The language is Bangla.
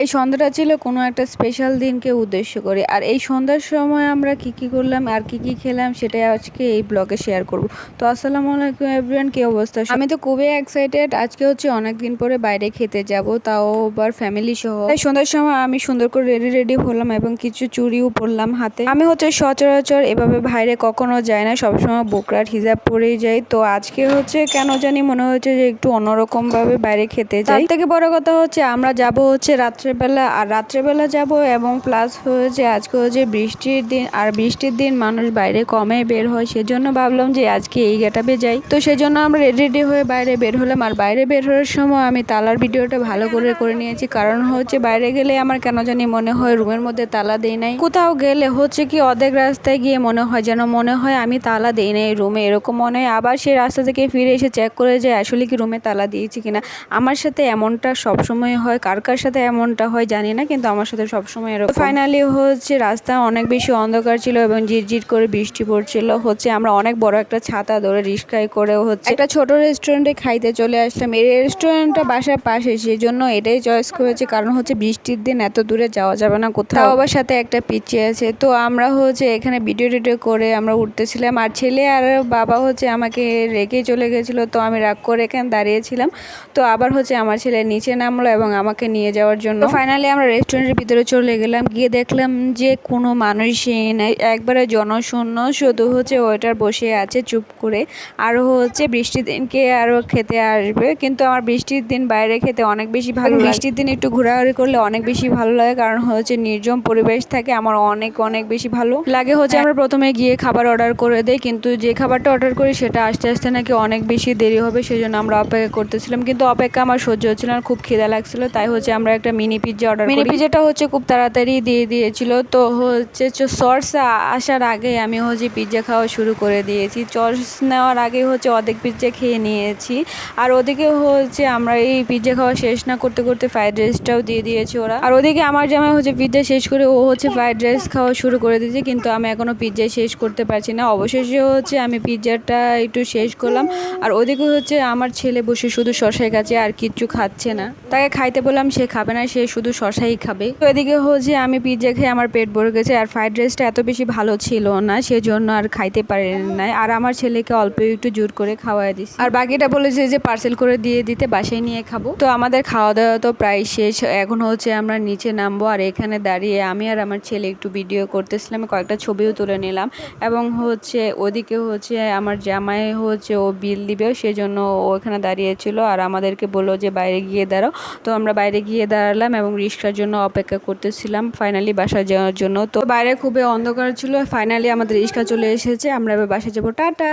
এই সন্ধ্যাটা ছিল কোনো একটা স্পেশাল দিনকে উদ্দেশ্য করে। আর এই সন্ধ্যার সময় আমরা কি করলাম আর কি খেলাম সেটাই আজকে এই ব্লগে শেয়ার করব। তো আসসালামু আলাইকুম এভরিওয়ান, কি অবস্থা? আমি তো খুবই এক্সাইটেড। আজকে হচ্ছে অনেকদিন পরে বাইরে খেতে যাব, তাও আবার ফ্যামিলি সহ। এই সন্ধ্যার সময় আমি সুন্দর করে রেডি হলাম এবং কিছু চুড়িও পরলাম হাতে। আমি হচ্ছে সচরাচর এভাবে বাইরে কখনো যাই না, সবসময় বোকরার হিজাব পরেই যাই। তো আজকে হচ্ছে কেন জানি মনে হচ্ছে যে একটু অন্যরকম ভাবে বাইরে খেতে যাই। তার থেকে বড় কথা হচ্ছে আমরা যাব হচ্ছে রাত্রেবেলা যাব এবং প্লাস হয়েছে আজকে হচ্ছে বৃষ্টির দিন, আর বৃষ্টির দিন মানুষ বাইরে কমে বের হয়, সেজন্য ভাবলাম যে আজকে এই গেটাপে যাই। তো সেজন্য আমরা রেডি হয়ে বাইরে বের হলাম। আর বাইরে বের হওয়ার সময় আমি তালার ভিডিওটা ভালো করে নিয়েছি, কারণ হচ্ছে বাইরে গেলে আমার কেন জানি মনে হয় রুমের মধ্যে তালা দেই নাই। কোথাও গেলে হচ্ছে কি অর্ধেক রাস্তায় গিয়ে মনে হয় আমি তালা দেই নাই রুমে, এরকম মনে হয়। আবার সেই রাস্তা থেকে ফিরে এসে চেক করে যে আসলে কি রুমে তালা দিয়েছি কিনা। আমার সাথে এমনটা সবসময় হয়, কার সাথে এমনটা হয় জানি না, কিন্তু আমার সাথে সবসময় এরকম। ফাইনালি হচ্ছে রাস্তা অনেক বেশি অন্ধকার ছিল এবং ঝিরঝির করে বৃষ্টি পড়ছিল। হচ্ছে আমরা অনেক বড় একটা ছাতা ধরে রিস্কায় করে হচ্ছে একটা ছোট রেস্টুরেন্টে খাইতে চলে আসলাম। এই রেস্টুরেন্টটা বাসার পাশে, সেই জন্য এটাই চয়েস করেছি, কারণ হচ্ছে বৃষ্টির দিন এত দূরে যাওয়া যাবে না কোথাও, আবার সাথে একটা পিচ্চি আছে। তো আমরা হচ্ছে এখানে ভিডিও করে আমরা উঠতেছিলাম, আর ছেলে আর বাবা হচ্ছে আমাকে রেখে চলে গেছিলো। তো আমি রাগ করে এখানে দাঁড়িয়েছিলাম। তো আবার হচ্ছে আমার ছেলে নিচে নামলো এবং আমাকে নিয়ে যাওয়ার জন্য। ফাইনালি আমরা রেস্টুরেন্টের ভিতরে চলে গেলাম, গিয়ে দেখলাম যে কোনো মানুষই নাই, একবারে জনশূন্য, শুধু হচ্ছে ওয়েটার বসে আছে চুপ করে। আর হচ্ছে বৃষ্টির দিনকে আরও খেতে আসবে, কিন্তু আমার বৃষ্টির দিন বাইরে খেতে অনেক বেশি ভালো লাগে। বৃষ্টির দিন একটু ঘোরাঘুরি করলে অনেক বেশি ভালো লাগে, কারণ হচ্ছে নির্জন পরিবেশ থাকে, আমার অনেক বেশি ভালো লাগে। হচ্ছে আমরা প্রথমে গিয়ে খাবার অর্ডার করে দেই, কিন্তু যে খাবারটা অর্ডার করি সেটা আস্তে আস্তে নাকি অনেক বেশি দেরি হবে, সেজন্য আমরা অপেক্ষা করতেছিলাম। কিন্তু অপেক্ষা আমার সহ্য হচ্ছিল না, খুব খিদা লাগছিল, তাই হচ্ছে আমরা একটা মিনি পিৎজা অর্ডার করি। মিনি পিৎজাটা হচ্ছে খুব তাড়াতাড়ি দিয়ে দিয়েছিল। তো হচ্ছে সস আসার আগে আমি হচ্ছে পিৎজা খাওয়া শুরু করে দিয়েছি। সস নেওয়ার আগে হচ্ছে অর্ধেক পিৎজা খেয়ে নিয়েছি। আর ওদিকে হচ্ছে আমরা এই পিৎজা খাওয়া শেষ না করতে ফ্রাইড রাইসটাও দিয়ে দিয়েছে ওরা। আর ওদিকে আমার জামাই হচ্ছে পিৎজা শেষ করে ও হচ্ছে ফ্রাইড রাইস খাওয়া শুরু করে দিয়েছে, কিন্তু আমি এখনো পিৎজা শেষ করতে পারছি না। অবশেষে হচ্ছে আমি পিৎজাটা একটু শেষ করলাম। আর ওদিকে হচ্ছে আমার ছেলে বসে শুধু শশাই খাচ্ছে, আর কিচ্ছু খাচ্ছে না। তাকে খাইতে বললাম, সে খাবে না, সে শুধু শশাই খাবে। তো এদিকে হচ্ছে আমি পিৎজা খেয়ে আমার পেট ভরে গেছে, আর ফ্রাইড রাইসটা এত বেশি ভালো ছিল না, সেজন্য আর খাইতে পারি নাই। আর আমার ছেলেকে অল্প একটু জোর করে খাওয়াই দিছি, আর বাকিটা বলেছে যে পার্সেল করে দিয়ে দিতে, বাসায় নিয়ে খাবো। তো আমাদের খাওয়া দাওয়া তো প্রায় শেষ, এখন হচ্ছে আমরা নিচে নামবো। আর এখানে দাঁড়িয়ে আমি আর আমার ছেলে একটু ভিডিও করতেছিলাম, কয়েকটা ছবিও তুলে নিলাম। এবং হচ্ছে ওদিকে হচ্ছে আমার জামাই হচ্ছে ও বিল দিবে, সেজন্য ও এখানে দাঁড়িয়েছিল আর আমাদেরকে বললো যে বাইরে গিয়ে দাঁড়াও। তো আমরা বাইরে গিয়ে দাঁড়ালাম এবং রিক্সার জন্য অপেক্ষা করতেছিলাম ফাইনালি বাসায় যাওয়ার জন্য। তো বাইরে খুবই অন্ধকার ছিল, ফাইনালি আমাদের রিক্সা চলে এসেছে, আমরা এবার বাসায় যাবো। টাটা।